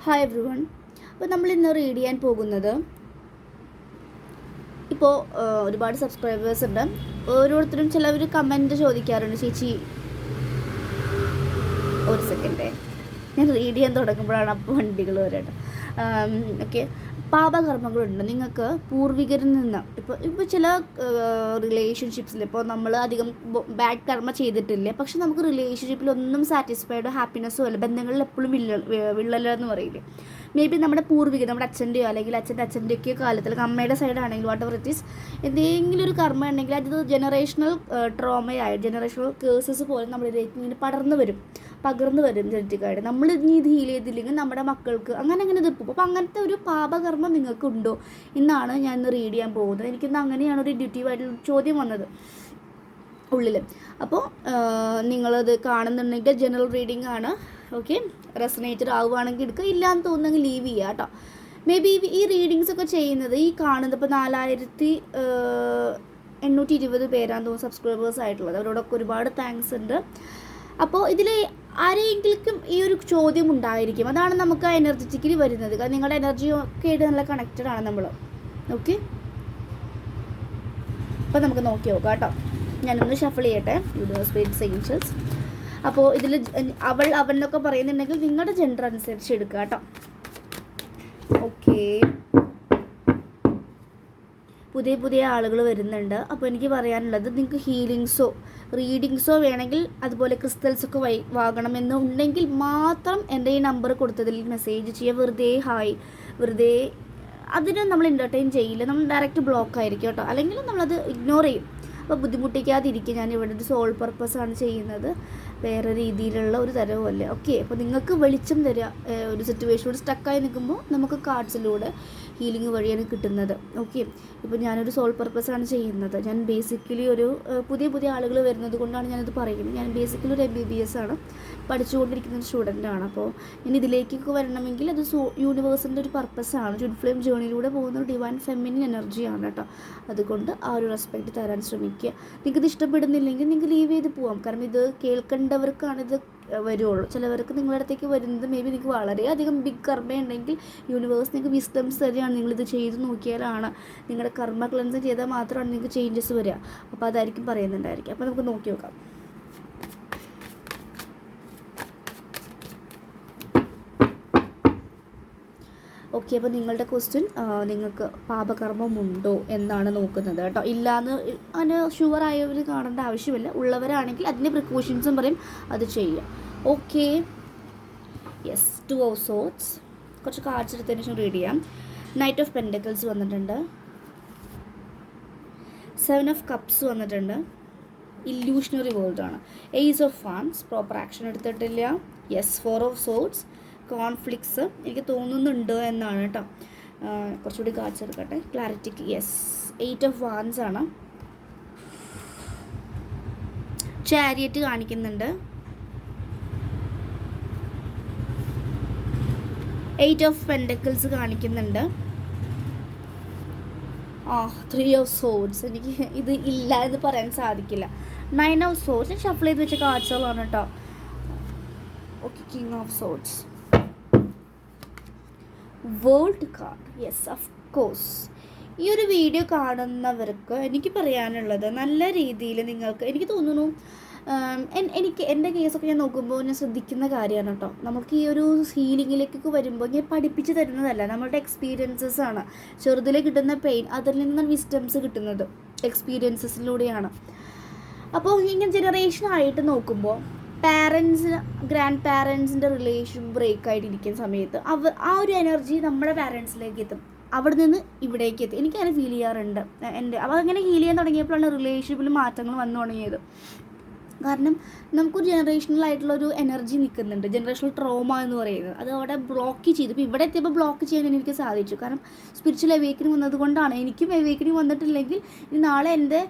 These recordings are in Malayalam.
Hi every one. അപ്പോൾ നമ്മൾ ഇന്ന് റീഡ് ചെയ്യാൻ പോകുന്നത്, ഇപ്പോൾ ഒരുപാട് സബ്സ്ക്രൈബേഴ്സ് ഉണ്ട്. ഓരോരുത്തരും ചിലവർ കമൻറ്റ് ചോദിക്കാറുണ്ട്, ചേച്ചി ഒരു സെക്കൻഡേ ഞാൻ റീഡ് ചെയ്യാൻ തുടങ്ങുമ്പോഴാണ് അപ്പോൾ വണ്ടികൾ വരേണ്ടത്. ഓക്കെ, പാപകർമ്മങ്ങളുണ്ട് നിങ്ങൾക്ക് പൂർവികരിൽ നിന്ന്. ഇപ്പോൾ ചില റിലേഷൻഷിപ്സിൽ ഇപ്പോൾ നമ്മൾ അധികം ബാഡ് കർമ്മ ചെയ്തിട്ടില്ല, പക്ഷെ നമുക്ക് റിലേഷൻഷിപ്പിലൊന്നും സാറ്റിസ്ഫൈഡോ ഹാപ്പിനെസ്സോ അല്ല, ബന്ധങ്ങളിൽ എപ്പോഴും വിള്ളലെന്ന് പറയില്ലേ. മേ ബി നമ്മുടെ പൂർവികർ, നമ്മുടെ അച്ഛൻ്റെയോ അല്ലെങ്കിൽ അച്ഛൻ്റെയൊക്കെയോ കാലത്തിൽ, അല്ലെങ്കിൽ അമ്മയുടെ സൈഡാണെങ്കിൽ വാട്ട് എവർ ഇറ്റ് ഈസ്, എന്തെങ്കിലും ഒരു കർമ്മ ഉണ്ടെങ്കിൽ അത് ജനറേഷണൽ ട്രോമയായി, ജനറേഷണൽ കേസസ് പോലെ നമ്മളിലേക്ക് ഇങ്ങനെ പകർന്നു വരും ജനറ്റിക്കായിട്ട്. നമ്മൾ ഇനി ഇത് ഹീൽ ചെയ്തില്ലെങ്കിൽ നമ്മുടെ മക്കൾക്ക് അങ്ങനെ ഇത് പോകും. അപ്പോൾ അങ്ങനത്തെ ഒരു പാപകർമ്മം നിങ്ങൾക്കുണ്ടോ എന്നാണ് ഞാൻ ഇന്ന് റീഡ് ചെയ്യാൻ പോകുന്നത്. എനിക്കിന്ന് അങ്ങനെയാണ് ഒരു ഇൻഡ്യൂട്ടീവായിട്ടുള്ള ചോദ്യം വന്നത് ഉള്ളിൽ. അപ്പോൾ നിങ്ങളത് കാണുന്നുണ്ടെങ്കിൽ ജനറൽ റീഡിംഗ് ആണ്. ഓക്കെ, റെസനേറ്റഡ് ആവുകയാണെങ്കിൽ എടുക്കുക, ഇല്ലയെന്ന് തോന്നുന്നെങ്കിൽ ലീവ് ചെയ്യുക കേട്ടോ. മേ ബി ഈ റീഡിങ്സ് ഒക്കെ ചെയ്യുന്നത്, ഈ കാണുന്നത് ഇപ്പോൾ 4820 പേരാന്ന് തോന്നുന്നു സബ്സ്ക്രൈബേഴ്സ് ആയിട്ടുള്ളത്. അവരോടൊക്കെ ഒരുപാട് താങ്ക്സ് ഉണ്ട്. അപ്പോൾ ഇതിൽ ആരെയെങ്കിലും ഈ ഒരു ചോദ്യം ഉണ്ടായിരിക്കും, അതാണ് നമുക്ക് ആ എനർജറ്റിക്കലി വരുന്നത്. കാരണം നിങ്ങളുടെ എനർജിയൊക്കെ ആയിട്ട് നല്ല കണക്റ്റഡ് ആണ് നമ്മൾ. ഓക്കെ, അപ്പോൾ നമുക്ക് നോക്കി നോക്കാം കേട്ടോ. ഞാനൊന്ന് ഷഫിൾ ചെയ്യട്ടെ. Universe spirits angels. അപ്പോൾ ഇതിൽ അവനൊക്കെ പറയുന്നുണ്ടെങ്കിൽ നിങ്ങളുടെ ജെൻഡർ അനുസരിച്ച് എടുക്കുക കേട്ടോ. ഓക്കെ, പുതിയ ആളുകൾ വരുന്നുണ്ട്. അപ്പോൾ എനിക്ക് പറയാനുള്ളത്, നിങ്ങൾക്ക് ഹീലിങ്സോ റീഡിങ്സോ വേണമെങ്കിൽ, അതുപോലെ ക്രിസ്റ്റൽസൊക്കെ വാങ്ങണമെന്നുണ്ടെങ്കിൽ മാത്രം എൻ്റെ ഈ നമ്പർ കൊടുത്തതിൽ മെസ്സേജ് ചെയ്യുക. വെറുതെ അതിന് നമ്മൾ എൻ്റർടൈൻ ചെയ്യില്ല, നമ്മൾ ഡയറക്റ്റ് ബ്ലോക്ക് ആയിരിക്കും കേട്ടോ. അല്ലെങ്കിൽ നമ്മളത് ഇഗ്നോർ ചെയ്യും. അപ്പോൾ ബുദ്ധിമുട്ടിക്കാതിരിക്കുക. ഞാൻ ഇവിടെ ഒരു സോൾ പർപ്പസാണ് ചെയ്യുന്നത്, വേറെ രീതിയിലുള്ള ഒരു തരവുമല്ല. ഓക്കെ, അപ്പോൾ നിങ്ങൾക്ക് വെളിച്ചം തരിക. ഒരു സിറ്റുവേഷനോട് സ്റ്റക്കായി നിൽക്കുമ്പോൾ നമുക്ക് കാർഡ്സിലൂടെ ഹീലിംഗ് വഴിയാണ് കിട്ടുന്നത്. ഓക്കെ, ഇപ്പോൾ ഞാനൊരു സോൾ പർപ്പസാണ് ചെയ്യുന്നത്. ഞാൻ ബേസിക്കലി ഒരു പുതിയ ആളുകൾ വരുന്നത് കൊണ്ടാണ് ഞാനിത് പറയുന്നത്. ഞാൻ ബേസിക്കലി ഒരു MBBS ആണ്, പഠിച്ചുകൊണ്ടിരിക്കുന്ന ഒരു സ്റ്റുഡൻ്റാണ്. അപ്പോൾ ഞാൻ ഇതിലേക്കൊക്കെ വരണമെങ്കിൽ അത് യൂണിവേഴ്സിൻ്റെ ഒരു പർപ്പസാണ്. ട്വിൻ ഫ്ലെയിം ജേണിയിലൂടെ പോകുന്ന ഒരു ഡിവൈൻ ഫെമിനിൻ എനർജിയാണ് കേട്ടോ. അതുകൊണ്ട് ആ ഒരു റെസ്പെക്റ്റ് തരാൻ ശ്രമിക്കുക. നിങ്ങൾക്കിത് ഇഷ്ടപ്പെടുന്നില്ലെങ്കിൽ നിങ്ങൾക്ക് ലീവ് ചെയ്ത് പോകാം. കാരണം ഇത് കേൾക്കേണ്ടവർക്കാണ് ഇത് വരുള്ളൂ. ചിലവർക്ക് നിങ്ങളുടെ അടുത്തേക്ക് വരുന്നത് മേ ബി നിങ്ങൾക്ക് വളരെയധികം ബിഗ് കർമ്മ ഉണ്ടെങ്കിൽ യൂണിവേഴ്സ് നിങ്ങൾക്ക് വിസ്ഡംസ് തരികയാണ്. നിങ്ങളിത് ചെയ്ത് നോക്കിയാലാണ്, നിങ്ങളുടെ കർമ്മ ക്ലെൻസ് ചെയ്താൽ മാത്രമാണ് നിങ്ങൾക്ക് ചേഞ്ചസ് വരിക. അപ്പോൾ അതായിരിക്കും പറയുന്നുണ്ടായിരിക്കും. അപ്പോൾ നമുക്ക് നോക്കി നോക്കാം. ഓക്കെ, അപ്പോൾ നിങ്ങളുടെ ക്വസ്റ്റ്യൻ, നിങ്ങൾക്ക് പാപകർമ്മമുണ്ടോ എന്നാണ് നോക്കുന്നത് കേട്ടോ. ഇല്ലയെന്ന് അങ്ങനെ ഷുവറായവർ കാണേണ്ട ആവശ്യമില്ല. ഉള്ളവരാണെങ്കിൽ അതിൻ്റെ പ്രിക്കോഷൻസും പറയും, അത് ചെയ്യുക. Okay, yes, 2 of Swords. കുറച്ച് കാർഡ്സ് എടുത്തതിന് ശേഷം റീഡ് ചെയ്യാം. Knight of Pentacles വന്നിട്ടുണ്ട്, 7 of Cups വന്നിട്ടുണ്ട്. ഇല്യൂഷണറി വേൾഡാണ്. Ace of Wands, proper action എടുത്തിട്ടില്ല. യെസ്, 4 of Swords, കോൺഫ്ലിക്ട്സ് എനിക്ക് തോന്നുന്നുണ്ട് എന്നാണ് കേട്ടോ. കുറച്ചുകൂടി കാർഡ്സ് എടുക്കട്ടെ ക്ലാരിറ്റിക്ക്. യെസ്, 8 of Wands ആണ്. ചാരിയറ്റ് കാണിക്കുന്നുണ്ട്. 8 of Pentacles കാണിക്കുന്നുണ്ട്. 3 of Swords. എനിക്ക് ഇത് ഇല്ല എന്ന് പറയാൻ സാധിക്കില്ല. 9 of Swords ഷഫിൾ ചെയ്ത് വെച്ച കാർഡ്സുകളാണ് കേട്ടോ. Okay, King of Swords, world card. Yes, of course. ഈ ഒരു വീഡിയോ കാണുന്നവർക്ക് എനിക്ക് പറയാനുള്ളത്, നല്ല രീതിയിൽ നിങ്ങൾക്ക്, എനിക്ക് തോന്നുന്നു, എൻ്റെ കേസൊക്കെ ഞാൻ നോക്കുമ്പോൾ ഞാൻ ശ്രദ്ധിക്കുന്ന കാര്യമാണ് കേട്ടോ. നമുക്ക് ഈ ഒരു ഹീലിങ്ങിലേക്കൊക്കെ വരുമ്പോൾ ഞാൻ പഠിപ്പിച്ച് തരുന്നതല്ല, നമ്മളുടെ എക്സ്പീരിയൻസസ് ആണ്. ചെറുതിലെ കിട്ടുന്ന പെയിൻ, അതിൽ നിന്നാണ് വിസ്ഡംസ് കിട്ടുന്നത്, എക്സ്പീരിയൻസസിലൂടെയാണ്. അപ്പോൾ ഇങ്ങനെ ജനറേഷനായിട്ട് നോക്കുമ്പോൾ ഗ്രാൻഡ് പാരൻസിൻ്റെ റിലേഷൻ ബ്രേക്ക് ആയിട്ടിരിക്കുന്ന സമയത്ത് ആ ഒരു എനർജി നമ്മുടെ പാരൻസിലേക്ക് എത്തും, അവിടെ നിന്ന് ഇവിടേക്ക് എത്തും. എനിക്കങ്ങനെ ഫീൽ ചെയ്യാറുണ്ട്. അപ്പോൾ അങ്ങനെ ഹീൽ ചെയ്യാൻ തുടങ്ങിയപ്പോഴാണ് റിലേഷൻഷിപ്പിൽ മാറ്റങ്ങൾ വന്നു തുടങ്ങിയത്. കാരണം നമുക്കൊരു ജനറേഷണലായിട്ടുള്ളൊരു എനർജി നിൽക്കുന്നുണ്ട്, ജനറേഷണൽ ട്രോമ എന്ന് പറയുന്നത്. അത് അവിടെ ബ്ലോക്ക് ചെയ്തു. ഇപ്പോൾ ഇവിടെ എത്തിയപ്പോൾ ബ്ലോക്ക് ചെയ്യാൻ എനിക്ക് സാധിച്ചു. കാരണം സ്പിരിച്വൽ അവേക്കനിങ് വന്നതുകൊണ്ടാണ്. എനിക്കും അവേക്കനിങ് വന്നിട്ടില്ലെങ്കിൽ നാളെ എൻ്റെ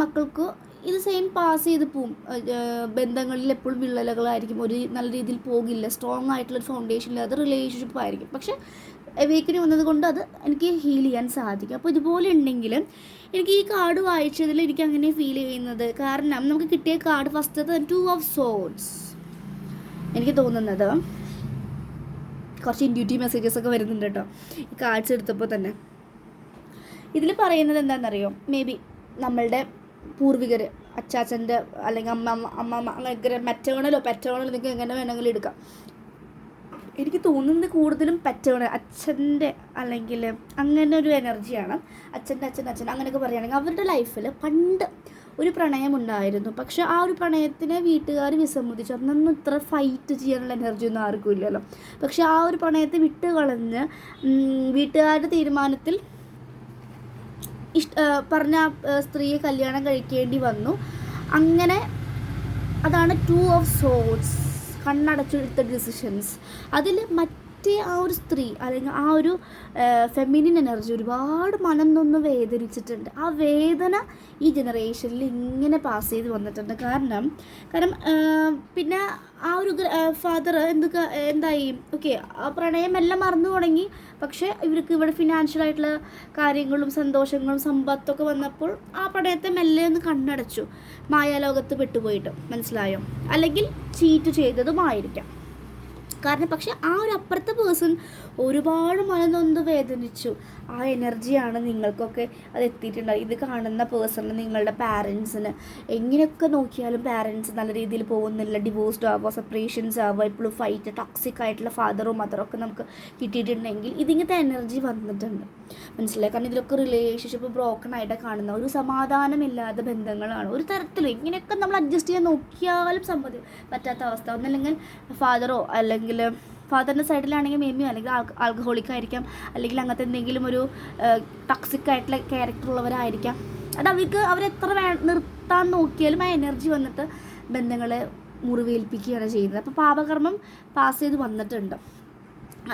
മക്കൾക്ക് ഇത് സെയിം പാസ് ചെയ്ത് പോവും. ബന്ധങ്ങളിൽ എപ്പോഴും വിള്ളലുകളായിരിക്കും, ഒരു നല്ല രീതിയിൽ പോകില്ല, സ്ട്രോങ് ആയിട്ടുള്ളൊരു ഫൗണ്ടേഷൻ ഇല്ലാതെ റിലേഷൻഷിപ്പ് ആയിരിക്കും. പക്ഷേ അവേക്കനിങ് വന്നതുകൊണ്ട് അത് എനിക്ക് ഹീൽ ചെയ്യാൻ സാധിക്കും. അപ്പോൾ ഇതുപോലെ ഉണ്ടെങ്കിൽ എനിക്ക് ഈ കാർഡ് വായിച്ചതിൽ എനിക്ക് അങ്ങനെ ഫീൽ ചെയ്യുന്നത്, കാരണം നമുക്ക് കിട്ടിയ കാർഡ് ഫസ്റ്റത്തെ 2 of Swords. എനിക്ക് തോന്നുന്നത് കുറച്ച് ഇൻഡ്യൂറ്റീവ് മെസ്സേജസ് ഒക്കെ വരുന്നുണ്ട് കേട്ടോ ഈ കാർഡ്സ് എടുത്തപ്പോൾ തന്നെ. ഇതിൽ പറയുന്നത് എന്താണെന്നറിയോ, മേ ബി നമ്മളുടെ പൂർവികർ, അച്ചാച്ചൻ്റെ അല്ലെങ്കിൽ അമ്മമ്മ അങ്ങനെ മെറ്റേണലോ നിങ്ങൾക്ക് എങ്ങനെ വേണമെങ്കിലും എടുക്കാം. എനിക്ക് തോന്നുന്നത് കൂടുതലും പെറ്റേണൽ അച്ഛൻ്റെ അല്ലെങ്കിൽ അങ്ങനെ ഒരു എനർജിയാണ്. അച്ഛൻ അങ്ങനെയൊക്കെ പറയുകയാണെങ്കിൽ അവരുടെ ലൈഫിൽ പണ്ട് ഒരു പ്രണയം ഉണ്ടായിരുന്നു. പക്ഷെ ആ ഒരു പ്രണയത്തിനെ വീട്ടുകാർ വിസമ്മതിച്ചു. അന്നൊന്നും ഇത്ര ഫൈറ്റ് ചെയ്യാനുള്ള എനർജി ഒന്നും ആർക്കും ഇല്ലല്ലോ. പക്ഷെ ആ ഒരു പ്രണയത്തെ വിട്ട് കളഞ്ഞ് വീട്ടുകാരുടെ തീരുമാനത്തിൽ പറഞ്ഞ സ്ത്രീയെ കല്യാണം കഴിക്കേണ്ടി വന്നു. അങ്ങനെ അതാണ് 2 ഓഫ് സോർഡ്സ്, കണ്ണടച്ചെടുത്ത ഡിസിഷൻസ്. അതിൽ മറ്റേ ആ ഒരു സ്ത്രീ അല്ലെങ്കിൽ ആ ഒരു ഫെമിനിൻ എനർജി ഒരുപാട് മനം നൊന്ന് വേദനിച്ചിട്ടുണ്ട്. ആ വേദന ഈ ജനറേഷനിൽ ഇങ്ങനെ പാസ് ചെയ്ത് വന്നിട്ടുണ്ട്. കാരണം പിന്നെ ആ ഒരു ഫാദർ എന്തായി, ഓക്കെ ആ പ്രണയം എല്ലാം മറന്നു തുടങ്ങി. പക്ഷേ ഇവർക്ക് ഇവിടെ ഫിനാൻഷ്യലായിട്ടുള്ള കാര്യങ്ങളും സന്തോഷങ്ങളും സമ്പത്തൊക്കെ വന്നപ്പോൾ ആ പ്രണയത്തെ മെല്ലെ ഒന്ന് കണ്ണടച്ചു, മായാലോകത്ത് പെട്ടുപോയിട്ട്. മനസ്സിലായോ? അല്ലെങ്കിൽ ചീറ്റ് ചെയ്തതുമായിരിക്കാം. കാരണം പക്ഷെ ആ ഒരു അപ്പുറത്തെ പേഴ്സൺ ഒരുപാട് മനനൊന്ന് വേദനിച്ചു. ആ എനർജിയാണ് നിങ്ങൾക്കൊക്കെ അത് എത്തിയിട്ടുണ്ടാവും. ഇത് കാണുന്ന പേഴ്സണിന് നിങ്ങളുടെ പാരൻസിന് എങ്ങനെയൊക്കെ നോക്കിയാലും പാരൻസ് നല്ല രീതിയിൽ പോകുന്നില്ല, ഡിവോഴ്സ്ഡ് ആവുക, സെപ്പറേഷൻസ് ആവുക, എപ്പോഴും ഫൈറ്റ്, ടോക്സിക് ആയിട്ടുള്ള ഫാദറോ മദറോ ഒക്കെ നമുക്ക് കിട്ടിയിട്ടുണ്ടെങ്കിൽ ഇതിങ്ങനത്തെ എനർജി വന്നിട്ടുണ്ട്. മനസ്സിലായി? കാരണം ഇതിലൊക്കെ റിലേഷൻഷിപ്പ് ബ്രോക്കൺ ആയിട്ട് കാണുന്ന ഒരു സമാധാനമില്ലാത്ത ബന്ധങ്ങളാണ്. ഒരു തരത്തിലും ഇങ്ങനെയൊക്കെ നമ്മൾ അഡ്ജസ്റ്റ് ചെയ്യാൻ നോക്കിയാലും പറ്റാത്ത അവസ്ഥ. ഒന്നല്ലെങ്കിൽ ഫാദറോ അല്ലെങ്കിൽ ഫാദറിൻ്റെ സൈഡിലാണെങ്കിൽ മേമിയോ അല്ലെങ്കിൽ ആൽക്കഹോളിക് ആയിരിക്കാം, അല്ലെങ്കിൽ അങ്ങനത്തെ എന്തെങ്കിലും ഒരു ടോക്സിക് ആയിട്ടുള്ള ക്യാരക്ടർ ഉള്ളവരായിരിക്കാം. അത് അവരെത്ര നിർത്താൻ നോക്കിയാലും ആ എനർജി വന്നിട്ട് ബന്ധങ്ങളെ മുറിവേൽപ്പിക്കുകയാണ് ചെയ്യുന്നത്. അപ്പോൾ പാപകർമ്മം പാസ് ചെയ്ത് വന്നിട്ടുണ്ട്.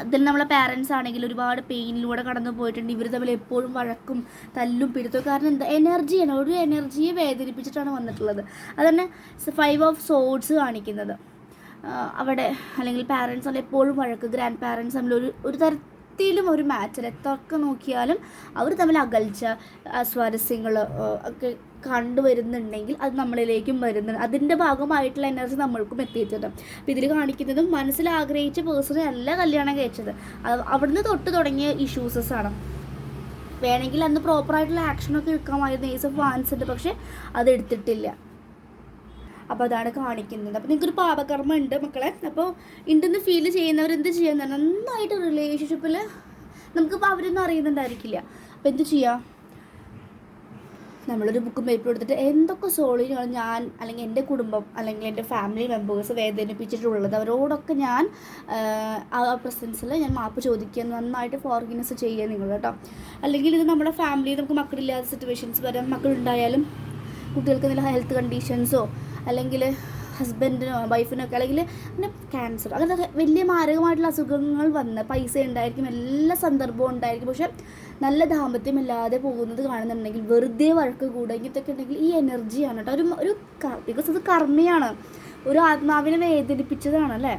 അതിൽ നമ്മളെ പാരൻസ് ആണെങ്കിൽ ഒരുപാട് പെയിനിലൂടെ കടന്നു പോയിട്ടുണ്ട്. ഇവർ തമ്മിൽ എപ്പോഴും വഴക്കും തല്ലും പിടുത്തവും. കാരണം എന്താ, എനർജിയാണ്, ഒരു എനർജിയെ വേദനിപ്പിച്ചിട്ടാണ് വന്നിട്ടുള്ളത്. അതുതന്നെ 5 ഓഫ് സോർഡ്സ് കാണിക്കുന്നത് അവിടെ അല്ലെങ്കിൽ പാരൻസ് അല്ല എപ്പോഴും വഴക്ക്, ഗ്രാൻഡ് പാരൻസ് തമ്മിൽ ഒരു തരത്തിലും ഒരു മാച്ചിൽ എത്രയൊക്കെ നോക്കിയാലും അവർ തമ്മിൽ അകൽച്ച, സ്വാരസ്യങ്ങൾ ഒക്കെ കണ്ടുവരുന്നുണ്ടെങ്കിൽ അത് നമ്മളിലേക്കും വരുന്നുണ്ട്. അതിൻ്റെ ഭാഗമായിട്ടുള്ള എനർജി നമ്മൾക്കും എത്തിയിട്ടുണ്ട്. അപ്പോൾ ഇതിൽ കാണിക്കുന്നതും മനസ്സിൽ ആഗ്രഹിച്ച പേഴ്സണെ അല്ല കല്യാണം കഴിച്ചത്, അവിടുന്ന് തൊട്ട് തുടങ്ങിയ ഇഷ്യൂസസ് ആണ്. വേണമെങ്കിൽ അന്ന് പ്രോപ്പറായിട്ടുള്ള ആക്ഷനൊക്കെ എടുക്കാമായിരുന്നു ഏസ് ഓഫ് വാൻസിൻ്റെ, പക്ഷേ അതെടുത്തിട്ടില്ല. അപ്പോൾ അതാണ് കാണിക്കുന്നത്. അപ്പോൾ നിങ്ങൾക്കൊരു പാപകർമ്മം ഉണ്ട് മക്കളെ. അപ്പോൾ ഉണ്ടെന്ന് ഫീൽ ചെയ്യുന്നവർ എന്ത് ചെയ്യാന്ന് പറഞ്ഞാൽ നന്നായിട്ട് റിലേഷൻഷിപ്പിൽ നമുക്കിപ്പോൾ അവരൊന്നും അറിയുന്നുണ്ടായിരിക്കില്ല. അപ്പോൾ എന്ത് ചെയ്യുക, നമ്മളൊരു ബുക്കും പേപ്പറും എടുത്തിട്ട് എന്തൊക്കെ സോളിനാണ് ഞാൻ അല്ലെങ്കിൽ എൻ്റെ കുടുംബം അല്ലെങ്കിൽ എൻ്റെ ഫാമിലി മെമ്പേഴ്സ് വേദനിപ്പിച്ചിട്ടുള്ളത് അവരോടൊക്കെ ഞാൻ ആ പ്രസൻസിൽ ഞാൻ മാപ്പ് ചോദിക്കുക, നന്നായിട്ട് ഫോർഗിവ്നെസ് ചെയ്യുക നിങ്ങൾ കേട്ടോ. അല്ലെങ്കിൽ ഇത് നമ്മുടെ ഫാമിലിയിൽ നമുക്ക് മക്കളില്ലാത്ത സിറ്റുവേഷൻസ് വരാം. മക്കളുണ്ടായാലും കുട്ടികൾക്ക് എന്തെങ്കിലും ഹെൽത്ത് കണ്ടീഷൻസോ അല്ലെങ്കിൽ ഹസ്ബൻഡിനോ വൈഫിനോ ഒക്കെ അല്ലെങ്കിൽ പിന്നെ ക്യാൻസർ അങ്ങനത്തെ വലിയ മാരകമായിട്ടുള്ള അസുഖങ്ങൾ വന്ന് പൈസ ഉണ്ടായിരിക്കും, എല്ലാ സന്ദർഭവും ഉണ്ടായിരിക്കും, പക്ഷെ നല്ല ദാമ്പത്യമില്ലാതെ പോകുന്നത് കാണുന്നുണ്ടെങ്കിൽ വെറുതെ വഴക്ക് കൂടുക ഇങ്ങനത്തൊക്കെ ഉണ്ടെങ്കിൽ ഈ എനർജിയാണ് കേട്ടോ. ഒരു ബിക്കോസ് ഇത് കർമ്മയാണ്, ഒരു ആത്മാവിനെ വേദനിപ്പിച്ചതാണ് അല്ലേ.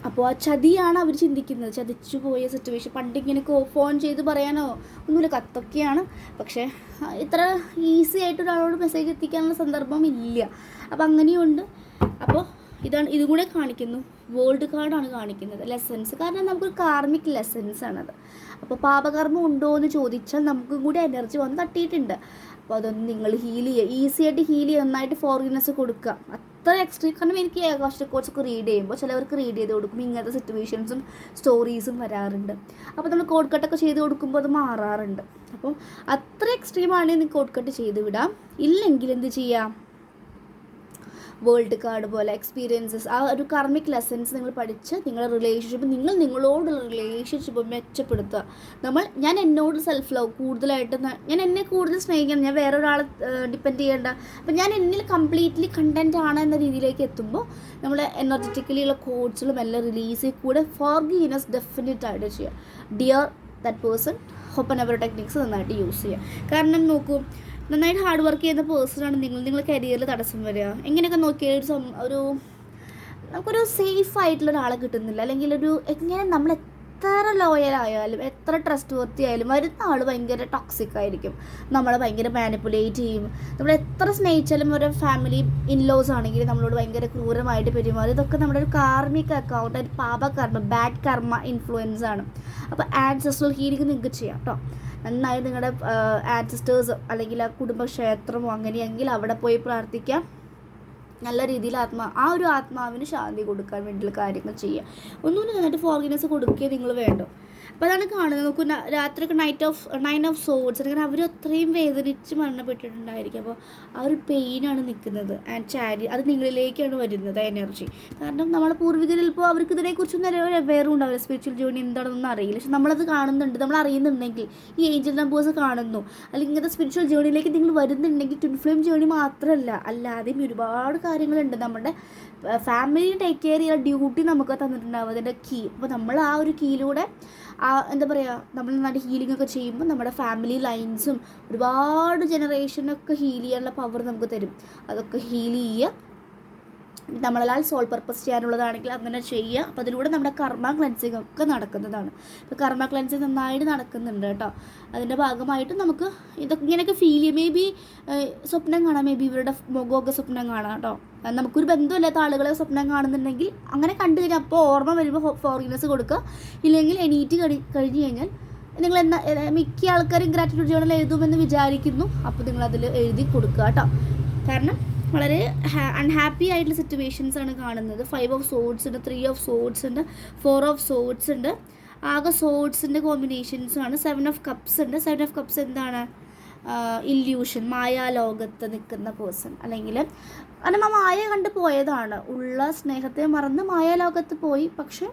അപ്പോൾ ആ ചതിയാണ് അവർ ചിന്തിക്കുന്നത്, ചതിച്ചു പോയ സിറ്റുവേഷൻ. പണ്ടിങ്ങനെ ഫോൺ ചെയ്ത് പറയാനോ ഒന്നുമില്ല, കത്തൊക്കെയാണ്. പക്ഷേ ഇത്ര ഈസി ആയിട്ട് ഒരാളോട് മെസ്സേജ് എത്തിക്കാനുള്ള സന്ദർഭം ഇല്ല. അപ്പോൾ അങ്ങനെയുണ്ട്. അപ്പോൾ ഇതും കൂടെ കാണിക്കുന്നു. വേൾഡ് കാർഡാണ് കാണിക്കുന്നത്, ലെസൺസ്. കാരണം നമുക്കൊരു കാർമിക് ലെസൺസ് ആണത്. അപ്പോൾ പാപകർമ്മം ഉണ്ടോ എന്ന് ചോദിച്ചാൽ നമുക്കും കൂടി എനർജി വന്ന് തട്ടിയിട്ടുണ്ട്. അപ്പോൾ അതൊന്ന് നിങ്ങൾ ഹീൽ ചെയ്യുക, ഈസി ആയിട്ട് ഹീൽ ചെയ്യുക, നന്നായിട്ട് ഫോർഗിവ്നെസ് കൊടുക്കുക. അത്ര എക്സ്ട്രീം. കാരണം എനിക്ക് കുറച്ചൊക്കെ റീഡ് ചെയ്യുമ്പോൾ ചിലവർക്ക് റീഡ് ചെയ്ത് കൊടുക്കും, ഇങ്ങനത്തെ സിറ്റുവേഷൻസും സ്റ്റോറീസും വരാറുണ്ട്. അപ്പോൾ നമ്മൾ കോഡ് കട്ടൊക്കെ ചെയ്ത് കൊടുക്കുമ്പോൾ അത് മാറാറുണ്ട്. അപ്പം അത്ര എക്സ്ട്രീമാണെങ്കിൽ നിങ്ങൾക്ക് കോഡ് കട്ട് ചെയ്ത് വിടാം. ഇല്ലെങ്കിൽ എന്ത് ചെയ്യാം, വേൾഡ് കാർഡ് പോലെ എക്സ്പീരിയൻസസ്, ആ ഒരു കർമിക് ലെസൺസ് നിങ്ങൾ പഠിച്ച് നിങ്ങളുടെ റിലേഷൻഷിപ്പ്, നിങ്ങളോടുള്ള റിലേഷൻഷിപ്പ് മെച്ചപ്പെടുത്തുക. ഞാൻ എന്നോട് സെൽഫ് ലവ് കൂടുതലായിട്ട്, ഞാൻ എന്നെ കൂടുതൽ സ്നേഹിക്കണം, ഞാൻ വേറെ ഒരാളെ ഡിപ്പെൻഡ് ചെയ്യേണ്ട. അപ്പം ഞാൻ എന്നിൽ കംപ്ലീറ്റ്ലി കണ്ടൻറ്റ് ആണ് എന്ന രീതിയിലേക്ക് എത്തുമ്പോൾ നമ്മൾ എനർജറ്റിക്കലിയുള്ള കോഡ്സുകളും എല്ലാം റിലീസ് കൂടെ ഫോർഗിവ്നെസ് ഡെഫിനറ്റ് ആയിട്ട് ചെയ്യുക. Dear that person, hope and ever techniques നന്നായിട്ട് യൂസ് ചെയ്യുക. കാരണം നോക്കൂ, നന്നായിട്ട് ഹാർഡ് വർക്ക് ചെയ്യുന്ന പേഴ്സണാണ് നിങ്ങളുടെ കരിയറിൽ തടസ്സം വരിക. എങ്ങനെയൊക്കെ നോക്കിയാൽ നമുക്കൊരു സേഫ് ആയിട്ടുള്ള ഒരാളെ കിട്ടുന്നില്ല, അല്ലെങ്കിൽ എങ്ങനെ നമ്മൾ എത്ര ലോയലായാലും എത്ര ട്രസ്റ്റ് വർത്തി ആയാലും വരുന്ന ആൾ ഭയങ്കര ടോക്സിക് ആയിരിക്കും, നമ്മളെ ഭയങ്കര മാനിപ്പുലേറ്റ് ചെയ്യും. നമ്മൾ എത്ര സ്നേഹിച്ചാലും ഒരു ഫാമിലി ഇൻലോസ് ആണെങ്കിൽ നമ്മളോട് ഭയങ്കര ക്രൂരമായിട്ട് പെരുമാറും. ഇതൊക്കെ നമ്മുടെ ഒരു കാർമിക് അക്കൗണ്ട്, ഒരു പാപകർമ്മ, ബാഡ് കർമ്മ ഇൻഫ്ലുവൻസ് ആണ്. അപ്പോൾ ആൻസെസ്ട്രൽ ഹീലിംഗ് നിങ്ങൾക്ക് ചെയ്യാം കേട്ടോ. നന്നായി നിങ്ങളുടെ ആൻസിസ്റ്റേഴ്സ് അല്ലെങ്കിൽ ആ കുടുംബക്ഷേത്രമോ അങ്ങനെയെങ്കിൽ അവിടെ പോയി പ്രാർത്ഥിക്കാം. നല്ല രീതിയിൽ ആ ഒരു ആത്മാവിന് ശാന്തി കൊടുക്കാൻ വേണ്ടിയുള്ള കാര്യങ്ങൾ ചെയ്യുക. ഒന്നുകൂടി നന്നായിട്ട് ഫോർഗിനെസ് കൊടുക്കുകയേ നിങ്ങൾ വേണ്ടോ. അപ്പോൾ അതാണ് കാണുന്നത്. നമുക്ക് രാത്രിയൊക്കെ നൈൻ ഓഫ് സോഡ്സ് അല്ലെങ്കിൽ അവർ അത്രയും വേദനിച്ച് മരണപ്പെട്ടിട്ടുണ്ടായിരിക്കും. അപ്പോൾ ആ ഒരു പെയിനാണ് നിൽക്കുന്നത്. ആൻഡ് ചാരി അത് നിങ്ങളിലേക്കാണ് വരുന്നത് എനർജി. കാരണം നമ്മളെ പൂർവികരിൽ ഇപ്പോൾ അവർക്ക് ഇതിനെക്കുറിച്ചൊന്നും ഒരു അവെയറും ഉണ്ടാവില്ല, സ്പിരിച്വൽ ജേർണി എന്താണെന്നൊന്നും അറിയില്ല. പക്ഷെ നമ്മളത് കാണുന്നുണ്ട്, നമ്മൾ അറിയുന്നുണ്ടെങ്കിൽ, ഈ ഏഞ്ചൽ നമ്പേഴ്സ് കാണുന്നു, അല്ലെങ്കിൽ ഇങ്ങനത്തെ സ്പിരിച്വൽ ജേർണിയിലേക്ക് നിങ്ങൾ വരുന്നുണ്ടെങ്കിൽ ട്വിൻ ഫ്ലെയിം ജേർണി മാത്രമല്ല, അല്ലാതെയും ഒരുപാട് കാര്യങ്ങളുണ്ട്. നമ്മുടെ ഫാമിലി ടേക്ക് കെയർ ചെയ്യുന്ന ഡ്യൂട്ടി നമുക്ക് തന്നിട്ടുണ്ടാവും, അതിൻ്റെ കീ. അപ്പോൾ നമ്മൾ ആ ഒരു കീയിലൂടെ എന്താ പറയുക, നമ്മൾ നന്നായിട്ട് ഹീലിംഗ് ഒക്കെ ചെയ്യുമ്പോൾ നമ്മുടെ ഫാമിലി ലൈൻസും ഒരുപാട് ജനറേഷനൊക്കെ ഹീൽ ചെയ്യാനുള്ള പവർ നമുക്ക് തരും. അതൊക്കെ ഹീൽ ചെയ്യുക. നമ്മളാൽ സോൾ പർപ്പസ് ചെയ്യാനുള്ളതാണെങ്കിൽ അങ്ങനെ ചെയ്യുക. അപ്പോൾ അതിലൂടെ നമ്മുടെ കർമ്മ ക്ലെൻസിങ് ഒക്കെ നടക്കുന്നതാണ്. ഇപ്പോൾ കർമ്മ ക്ലെൻസിങ് നന്നായിട്ട് നടക്കുന്നുണ്ട് കേട്ടോ. അതിൻ്റെ ഭാഗമായിട്ട് നമുക്ക് ഇതൊക്കെ ഇങ്ങനെയൊക്കെ ഫീൽ ചെയ്യും. മേ ബി സ്വപ്നം കാണാം, മേ ബി ഇവരുടെ മുഖമൊക്കെ സ്വപ്നം കാണാം കേട്ടോ. നമുക്കൊരു ബന്ധമില്ലാത്ത ആളുകളെ സ്വപ്നം കാണുന്നുണ്ടെങ്കിൽ അങ്ങനെ കണ്ടു കഴിഞ്ഞാൽ അപ്പോൾ ഓർമ്മ വരുമ്പോൾ ഫോർഗിവ്നെസ് കൊടുക്കുക. ഇല്ലെങ്കിൽ എണീറ്റ് കഴിഞ്ഞ് കഴിഞ്ഞാൽ നിങ്ങൾ മിക്ക ആൾക്കാരും ഗ്രാറ്റിറ്റ്യൂഡ് ജേർണൽ എഴുതുമെന്ന് വിചാരിക്കുന്നു. അപ്പോൾ നിങ്ങളതിൽ എഴുതി കൊടുക്കുക കേട്ടോ. കാരണം വളരെ അൺഹാപ്പി ആയിട്ടുള്ള സിറ്റുവേഷൻസ് ആണ് കാണുന്നത്. 5 ഓഫ് സോഡ്സ് ഉണ്ട്, 3 ഓഫ് സോഡ്സ് ഉണ്ട്, 4 ഓഫ് സോഡ്സ് ഉണ്ട്. ആകെ സോഡ്സിൻ്റെ കോമ്പിനേഷൻസ് ആണ്. 7 ഓഫ് കപ്സ് ഉണ്ട്. 7 ഓഫ് കപ്സ് എന്താണ്? ഇല്യൂഷൻ, മായാലോകത്ത് നിൽക്കുന്ന പേഴ്സൺ. അല്ലെങ്കിൽ കാരണം ആ മായ കണ്ട് പോയതാണ്, ഉള്ള സ്നേഹത്തെ മറന്ന് മായാലോകത്ത് പോയി. പക്ഷെ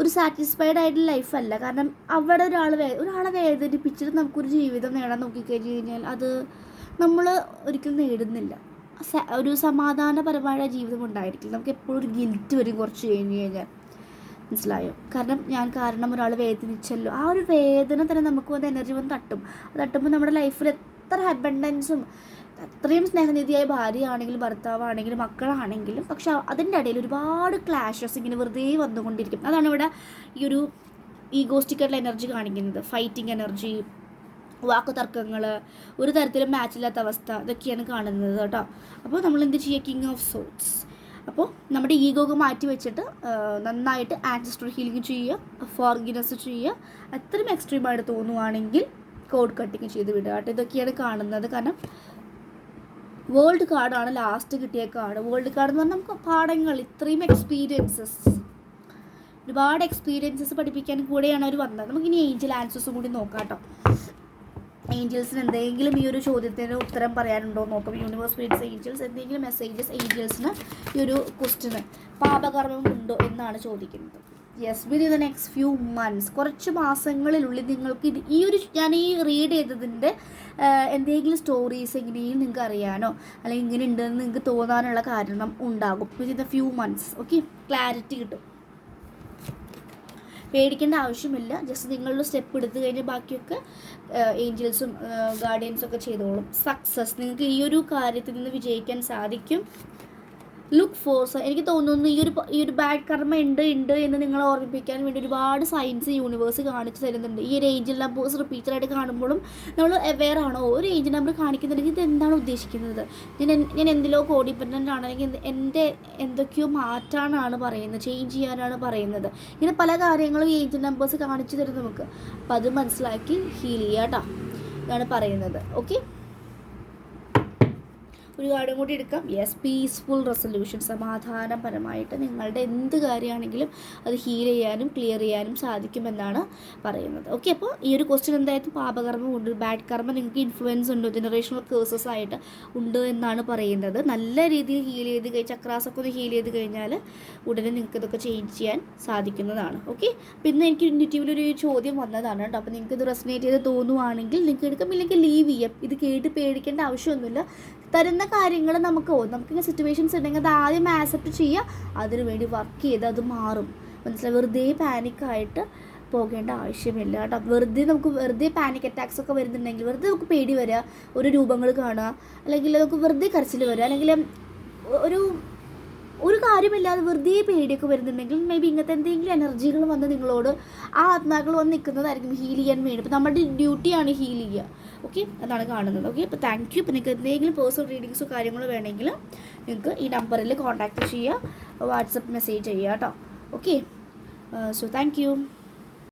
ഒരു സാറ്റിസ്ഫൈഡ് ആയിട്ടുള്ള ലൈഫല്ല. കാരണം അവിടെ ഒരാളെ വേദനിപ്പിച്ചിട്ട് നമുക്കൊരു ജീവിതം നേടാൻ നോക്കിക്കഴിഞ്ഞ് കഴിഞ്ഞാൽ അത് നമ്മൾ ഒരിക്കലും നേടുന്നില്ല. ഒരു സമാധാനപരമായ ജീവിതം ഉണ്ടായിരിക്കില്ല. നമുക്ക് എപ്പോഴും ഒരു ഗിൽറ്റ് വരും കുറച്ച് കഴിഞ്ഞ് കഴിഞ്ഞാൽ. മനസ്സിലായോ? കാരണം ഒരാൾ വേദനിച്ചല്ലോ, ആ ഒരു വേദന തന്നെ നമുക്ക് വന്ന് എനർജി വന്ന് തട്ടുമ്പോൾ നമ്മുടെ ലൈഫിൽ എത്ര അബണ്ടൻസും അത്രയും സ്നേഹനിധിയായ ഭാര്യയാണെങ്കിലും ഭർത്താവാണെങ്കിലും മക്കളാണെങ്കിലും, പക്ഷെ അതിൻ്റെ ഇടയിൽ ഒരുപാട് ക്ലാഷസ് ഇങ്ങനെ വെറുതെ വന്നുകൊണ്ടിരിക്കും. അതാണ് ഇവിടെ ഈ ഒരു ഈഗോസ്റ്റിക്കായിട്ടുള്ള എനർജി കാണിക്കുന്നത്. ഫൈറ്റിംഗ് എനർജി, വാക്ക് തർക്കങ്ങൾ, ഒരു തരത്തിലും മാച്ചില്ലാത്ത അവസ്ഥ, ഇതൊക്കെയാണ് കാണുന്നത് കേട്ടോ. അപ്പോൾ നമ്മൾ എന്ത് ചെയ്യുക? King of swords. അപ്പോൾ നമ്മുടെ ഈഗോക്ക് മാറ്റി വെച്ചിട്ട് നന്നായിട്ട് ആൻസിസ്റ്റർ ഹീലിംഗ് ചെയ്യുക, ഫോർഗിവ്നെസ് ചെയ്യുക. അത്രയും എക്സ്ട്രീമായിട്ട് തോന്നുവാണെങ്കിൽ കോഡ് കട്ടിങ് ചെയ്ത് വിടുക കേട്ടോ. ഇതൊക്കെയാണ് കാണുന്നത്. കാരണം വേൾഡ് കാർഡാണ് ലാസ്റ്റ് കിട്ടിയ കാർഡ്. വേൾഡ് കാർഡ് എന്ന് പറഞ്ഞാൽ നമുക്ക് പാഠങ്ങൾ, ഇത്രയും ഒരുപാട് എക്സ്പീരിയൻസസ് പഠിപ്പിക്കാൻ കൂടെയാണ് അവർ വന്നത്. നമുക്കിനി ഏഞ്ചൽ ആൻസേഴ്സും കൂടി നോക്കാം കേട്ടോ. ഏഞ്ചൽസിന് എന്തെങ്കിലും ഈ ഒരു ചോദ്യത്തിന് ഉത്തരം പറയാനുണ്ടോ നോക്കാം. യൂണിവേഴ്സ് സ്പിരിറ്റ്സ് ഏഞ്ചൽസ് എന്തെങ്കിലും മെസ്സേജസ് ഏഞ്ചൽസിന് ഈ ഒരു ക്വസ്റ്റിന് പാപകർമ്മം ഉണ്ടോ എന്നാണ് ചോദിക്കുന്നത്. Yes, within the next few months, കുറച്ച് മാസങ്ങളിനുള്ളിൽ നിങ്ങൾക്ക് ഈ ഒരു ഞാൻ ഈ റീഡ് ചെയ്തതിൻ്റെ എന്തെങ്കിലും സ്റ്റോറീസ് എങ്ങനെയും നിങ്ങൾക്ക് അറിയാനോ അല്ലെങ്കിൽ ഇങ്ങനെ ഉണ്ടെന്ന് നിങ്ങൾക്ക് തോന്നാനുള്ള കാരണം ഉണ്ടാകും. Within the few months. Okay, clarity കിട്ടും. പേടിക്കേണ്ട ആവശ്യമില്ല. ജസ്റ്റ് നിങ്ങളുടെ സ്റ്റെപ്പ് എടുത്തു കഴിഞ്ഞാൽ ബാക്കിയൊക്കെ ഏഞ്ചൽസും ഗാർഡിയൻസും ഒക്കെ ചെയ്തോളും. സക്സസ്, നിങ്ങൾക്ക് ഈ ഒരു കാര്യത്തിൽ നിന്ന് വിജയിക്കാൻ സാധിക്കും. ലുക്ക് ഫോർ, എനിക്ക് തോന്നുന്നു ഈ ഒരു ബാഡ് കർമ്മ ഉണ്ട് എന്ന് നിങ്ങളെ ഓർമ്മിപ്പിക്കാൻ വേണ്ടി ഒരുപാട് സയൻസ് യൂണിവേഴ്സ് കാണിച്ചു തരുന്നുണ്ട്. ഈ ഒരു ഏഞ്ചൽ നമ്പേഴ്സ് റിപ്പീറ്റഡായിട്ട് കാണുമ്പോഴും നമ്മൾ അവെയർ ആണോ, ഒരു ഏഞ്ചൽ നമ്പർ കാണിക്കുന്നുണ്ടെങ്കിൽ ഇത് എന്താണ് ഉദ്ദേശിക്കുന്നത്, ഞാൻ എന്തിലോ കോഡിപെൻഡൻ്റ് ആണ്, അല്ലെങ്കിൽ എൻ്റെ എന്തൊക്കെയോ മാറ്റാനാണ് പറയുന്നത്, ചേഞ്ച് ചെയ്യാനാണ് പറയുന്നത്. ഇങ്ങനെ പല കാര്യങ്ങളും ഈ ഏഞ്ചൽ നമ്പേഴ്സ് കാണിച്ചു തരും നമുക്ക്. അപ്പോൾ അത് മനസ്സിലാക്കി ഹീൽ ചെയ്യുക കേട്ടോ, ഇതാണ് പറയുന്നത്. ഓക്കെ, ഒരു കാർഡും കൂടി എടുക്കാം. യെസ്, പീസ്ഫുൾ റെസൊല്യൂഷൻ, സമാധാനപരമായിട്ട് നിങ്ങളുടെ എന്ത് കാര്യമാണെങ്കിലും അത് ഹീൽ ചെയ്യാനും ക്ലിയർ ചെയ്യാനും സാധിക്കുമെന്നാണ് പറയുന്നത്. ഓക്കെ, അപ്പോൾ ഈ ഒരു ക്വസ്റ്റ്യൻ എന്തായാലും പാപകർമ്മം ഉണ്ട്, ബാഡ് കർമ്മം നിങ്ങൾക്ക് ഇൻഫ്ലുവൻസ് ഉണ്ട്, ജനറേഷണൽ കേസസ് ആയിട്ട് ഉണ്ട് എന്നാണ് പറയുന്നത്. നല്ല രീതിയിൽ ഹീൽ ചെയ്ത് ചക്രാസൊക്കെ ഒന്ന് ഹീൽ ചെയ്ത് കഴിഞ്ഞാൽ ഉടനെ നിങ്ങൾക്ക് ഇതൊക്കെ ചേഞ്ച് ചെയ്യാൻ സാധിക്കുന്നതാണ്. ഓക്കെ, പിന്നെ എനിക്ക് യൂട്യൂബിലൊരു ചോദ്യം വന്നതാണ് കേട്ടോ. അപ്പോൾ നിങ്ങൾക്ക് ഇത് റെസനേറ്റ് ചെയ്ത് തോന്നുവാണെങ്കിൽ നിങ്ങൾക്ക് എടുക്കാം, ഇല്ലെങ്കിൽ ലീവ് ചെയ്യാം. ഇത് കേട്ട് പേടിക്കേണ്ട ആവശ്യമൊന്നുമില്ല. തരുന്ന കാര്യങ്ങൾ നമുക്കിങ്ങനെ സിറ്റുവേഷൻസ് ഉണ്ടെങ്കിൽ അത് ആദ്യം ആക്സെപ്റ്റ് ചെയ്യുക, അതിനു വേണ്ടി വർക്ക് ചെയ്ത് അത് മാറും. മനസ്സിലായി? വെറുതെ പാനിക്കായിട്ട് പോകേണ്ട ആവശ്യമില്ല കേട്ടോ. വെറുതെ പാനിക് അറ്റാക്സ് ഒക്കെ വരുന്നുണ്ടെങ്കിൽ, വെറുതെ നമുക്ക് പേടി വരിക, ഒരു രൂപങ്ങൾ കാണുക, അല്ലെങ്കിൽ നമുക്ക് വെറുതെ കരച്ചിൽ വരിക, അല്ലെങ്കിൽ ഒരു കാര്യമില്ലാതെ വെറുതെ പേടിയൊക്കെ വരുന്നുണ്ടെങ്കിൽ മേ ബി ഇങ്ങനത്തെ എന്തെങ്കിലും എനർജികൾ വന്ന് നിങ്ങളോട് ആ ആത്മാക്കൾ വന്ന് നിൽക്കുന്നതായിരിക്കും ഹീൽ ചെയ്യാൻ വേണ്ടി. അപ്പോൾ നമ്മുടെ ഡ്യൂട്ടിയാണ് ഹീൽ ചെയ്യുക. ഓക്കെ, അതാണ് കാണുന്നത്. ഓക്കെ, അപ്പോൾ താങ്ക് യു. ഇപ്പോൾ നിങ്ങൾക്ക് എന്തെങ്കിലും പേഴ്സണൽ റീഡിങ്സോ കാര്യങ്ങളോ വേണമെങ്കിൽ നിങ്ങൾക്ക് ഈ നമ്പറിൽ കോൺടാക്റ്റ് ചെയ്യുക, വാട്സപ്പ് മെസ്സേജ് ചെയ്യുക കേട്ടോ. Okay, so thank you.